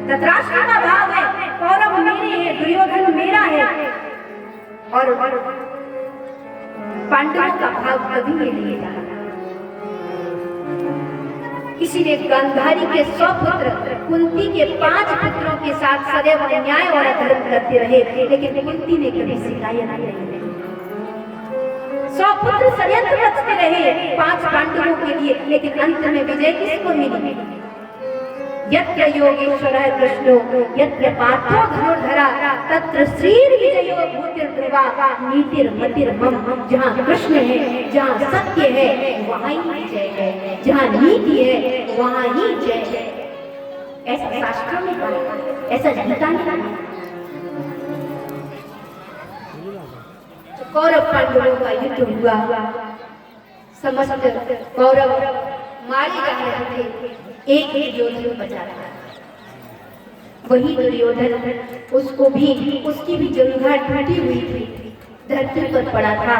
धृतराष्ट्र का भाव है कौरव मेरे हैं, दुर्योधन मेरा है, और पांडवों का भाव कभी नहीं रहा। इसीलिए गांधारी के 100 पुत्र कुंती के 5 पुत्रों के साथ सदैव अन्याय और अधर्म करते रहे, लेकिन कुंती ने कभी शिकायत नहीं की। 100 पुत्र षड्यंत्र रचते रहे 5 पांडवों के लिए, लेकिन अंत में विजय किसको मिली? यत्र योगेश्वरः कृष्णो यत्र पार्थो धनुर्धरा तत्र श्रीर्विजयो भूतिर्ध्रुवा नीतिर्मतिर्मम। जहाँ कृष्ण है, जहाँ सत्य है, वहाँ ही विजय है, जहाँ नीति है, वहाँ ही जय है। ऐसा शास्त्रों में कहा, ऐसा गीता में कहा। कौरव पांडवों का युद्ध हुआ, समस्त कौरव मारे जा रहे थे, एक दुर्योधन बचा था। वही दुर्योधन, उसको भी उसकी भी जंघा टूटी हुई थी, धरती पर पड़ा था,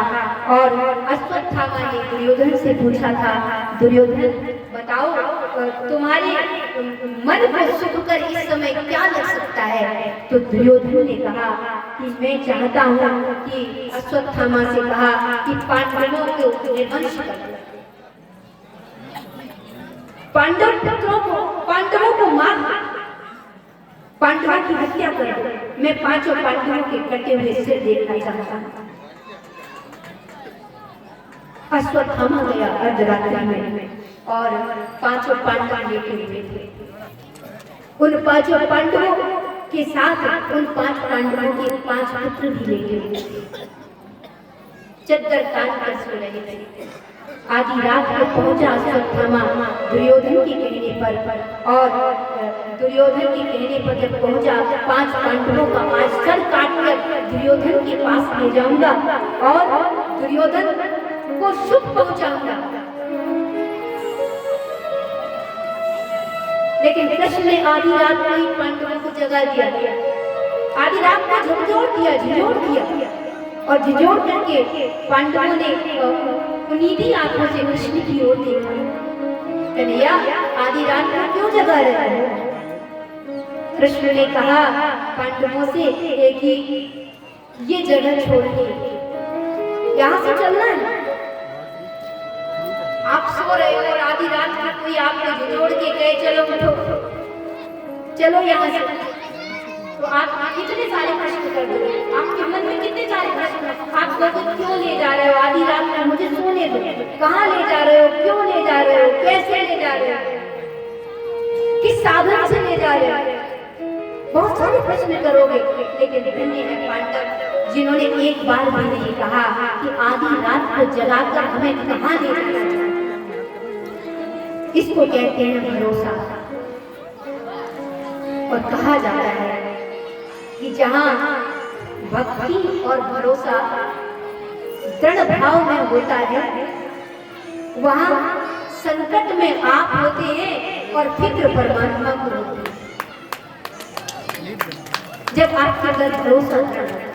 और अश्वत्थामा ने दुर्योधन से पूछा था, दुर्योधन बताओ तुम्हारे मन को सुख कर इस समय क्या लग सकता है? तो दुर्योधन ने कहा कि मैं चाहता हूँ कि अश्वत्थामा से कहा कि पांडवों को निर्वंश कर, पांडवों को मार, पांडवों की हत्या कर, मैं 5 पांडवों के कटे हुए सिर देखना चाहता हूँ। अश्वत्थामा गया अर्धरात्रि में, और 5 पांडव लेटे हुए थे। उन 5 पांडवों के साथ उन 5 पांडवों के 5 पुत्र भी लेटे हुए थे, चद्दर तान कर सो रहे थे। आधी रात को पहुंचा अश्वत्थामा दुर्योधन के कहने पर, और दुर्योधन के कहने पर जब पहुंचा, 5 पांडवों का आज सर काट कर दुर्योधन के पास ले जाऊंगा और दुर्योधन को सुख पहुंचाऊंगा। लेकिन कृष्ण ने आधी रात को ही पांडवों को जगा दिया, आधी रात को झकझोर दिया, झिझोर दिया, और झिझोर करके पांडवों ने नीली आंखों से कृष्ण की ओर देखा। कन्हैया आधी रात को क्यों जगा रहे हो? कृष्ण ने कहा पांडवों से कि ये जगह छोड़िए, यहाँ से चलना है। आप सो रहे हो और आधी रात में कोई आपको झिझोड़ के कहे चलो उठो, चलो यहाँ से, तो आप कितने सारे प्रश्न कर दोगे? आपके मन में कितने सारे प्रश्न, आप लोग क्यों ले जा रहे हो? आधी रात में मुझे सोने दो, कहाँ ले जा रहे हो, क्यों ले जा रहे हो, कैसे ले जा रहे हो, किस साधन से ले जा रहे हो? बहुत सारे प्रश्न करोगे, लेकिन धन्य है पांडव जिन्होंने एक बार भी नहीं कहा कि आधी रात को जगाकर हमें कहाँ ले जाना है। इसको कहते हैं भरोसा। और कहा जाता है कि जहाँ भक्ति और भरोसा दृढ़ भाव में होता है, वहाँ संकट में आप होते हैं और फिक्र परमात्मा को होती है। जब आपके अंदर भरोसा होता है,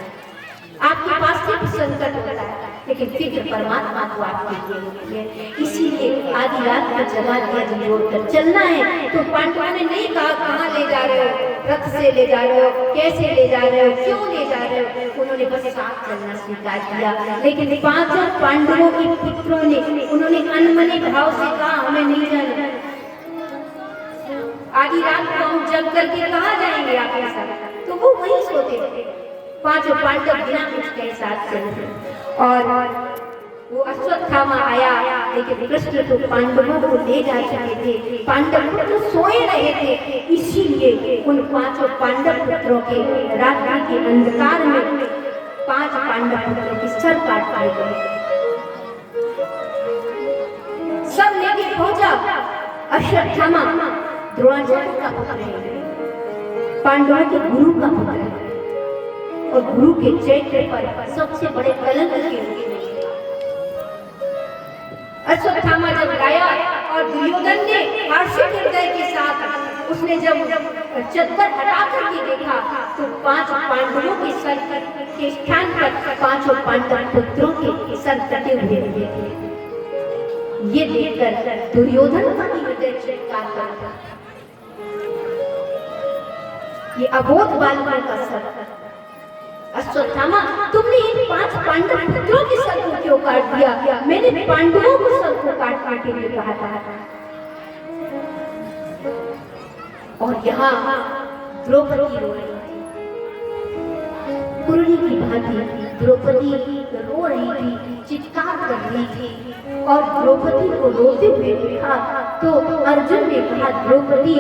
आपके पास सिर्फ संकट होता है, लेकिन फिक्र परमात्मा को आपके लिए होती है। इसीलिए आधी रात को जगा दिया, झिझोर कर चलना है। तो पांडवों ने नहीं कहा कहाँ ले जा रहे हो, रथ से ले जा रहे हो, कैसे ले जा रहे हो, क्यों ले जा रहे हो, उन्होंने बस साथ चलना स्वीकार किया। लेकिन 5 पांडवों के पुत्रों ने, उन्होंने अनमने भाव से कहा हमें नहीं जाना, आधी रात को हम जग करके कहाँ जाएंगे आपके साथ? तो वो वहीं सोते थे। 5 पांडव बिना कुछ के साथ चले, और वो अश्वत्थामा आया, लेकिन कृष्ण तो पांडवों को ले जा चुके थे, पांडव पुत्र सोए रहे थे। इसीलिए उन 5 पांडव पुत्रों के रात्रि के अंधकार में 5 पांडव पुत्रों की सर काट पाए गए। सब लेके पहुंचा। अश्वत्थामा द्रोणाचार्य का पुत्र है, पांडवों के गुरु का पुत्र है, और गुरु के चैत्य पर सबसे बड़े कलंक के रूप में अश्वत्थामा जब गाया, और दुर्योधन ने हर्षित हृदय के साथ उसने जब चद्दर हटा करके देखा, तो 5 पांडवों के सर के स्थान पर 5 पांडव पुत्रों के सर कटे हुए थे। ये देखकर दुर्योधन का हृदय चित्कार करता। ये अबोध बालकों का सर। अश्वत्थामा, तुमने इन 5 पांडव पुत्रों के सर को क्यों काट दिया? मैंने पांडवों को सर को काटने के लिए कहा था। और यहाँ द्रौपदी रो रही थी, कुरली की भांति द्रौपदी रो रही थी, चित्कार कर रही थी। और द्रौपदी को रोते हुए देखा तो अर्जुन ने कहा, द्रौपदी,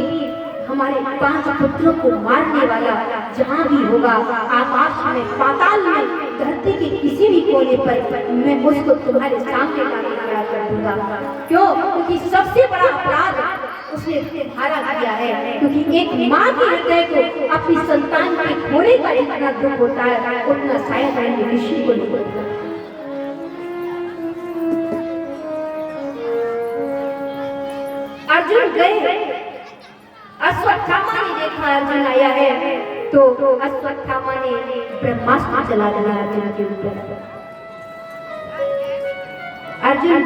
हमारे 5 पुत्रों को मारने वाला जहाँ भी होगा, आकाश में, पाताल में, धरती के किसी भी कोने पर, मैं उसको तुम्हारे सामने लाके खड़ा कर दूंगा। क्यों? क्योंकि सबसे बड़ा अपराध उसने तुम्हारा किया है। क्योंकि एक माँ के हृदय को अपनी संतान के खोने का इतना दुख होता है, उतना शायद ऋषि को नहीं होता। अर्जुन गए, अश्वत्थामा ने देखा अर्जुन आया है तो अश्वत्थामा ने ब्रह्मास्त्र चला दिया अर्जुन के ऊपर। अर्जुन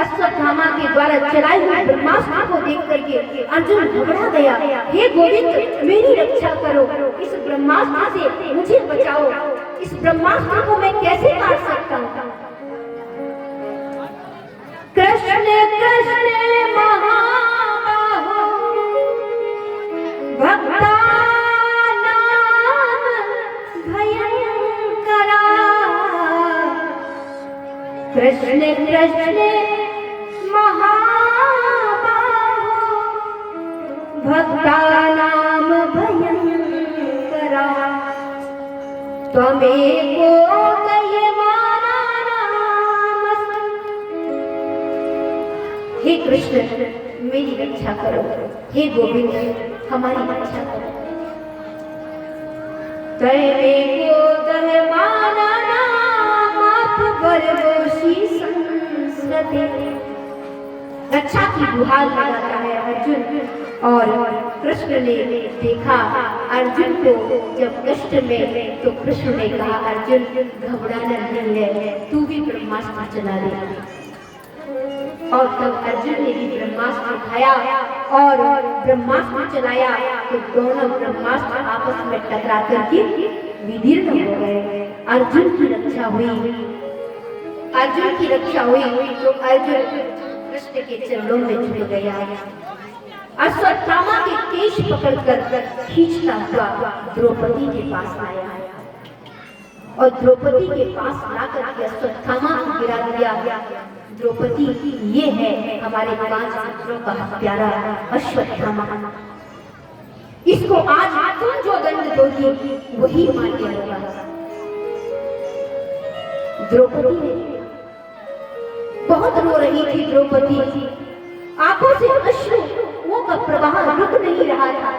अश्वत्थामा के द्वारा चलाए हुए ब्रह्मास्त्र को देख करके अर्जुन घबरा गया। हे गोविंद, मेरी रक्षा करो, इस ब्रह्मास्त्र से मुझे बचाओ, इस ब्रह्मास्त्र को मैं कैसे काट सकता हूँ? कृष्ण कृष्ण महाबाहो भक्तानां भयंकरा, कृष्ण कृष्ण महाबाहो भक्तानां भयंकरा, त्वमेको दयमानानां। हे कृष्ण, मेरी रक्षा करो, हे गोविंद, हमारी रक्षा करो। त्वमेको दयमानानां संस्कृते। रक्षा की गुहार लगाता है अर्जुन। और कृष्ण ने देखा अर्जुन को जब कष्ट में, तो कृष्ण ने कहा, अर्जुन घबराना नहीं है, तू भी ब्रह्मास्त्र चला दे। और तब अर्जुन ने भी ब्रह्मास्त्र उठाया और ब्रह्मास्त्र चलाया तो दोनों ब्रह्मास्त्र आपस में टकरा करके विदीर्ण हो गए। अर्जुन की रक्षा हुई, अर्जुन की रक्षा हुई तो अर्जुन कृष्ण के चरणों में झुक गया। अश्वत्थामा के केश पकड़कर खींचता हुआ द्रौपदी के पास आया और द्रौपदी के पास लाकर के अश्वत्थामा को गिरा दिया। द्रौपदी, ये है हमारे 5 पुत्रों का प्यारा अश्वत्थामा, इसको आज तुम जो दंड दोगी वही मान्य होगा। द्रौपदी ने बहुत रो रही थी। द्रौपदी आंखों से अश्रुओं का प्रवाह रुक नहीं रहा था।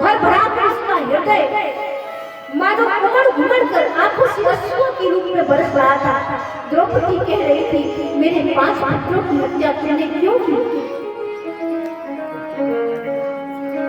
भर भरा उसका हृदय मानो उमड़ कर आंखों से अश्रुओं के रूप में बरस रहा था। द्रौपदी कह रही थी, मेरे 5 पुत्रों की हत्या तुमने क्यों की?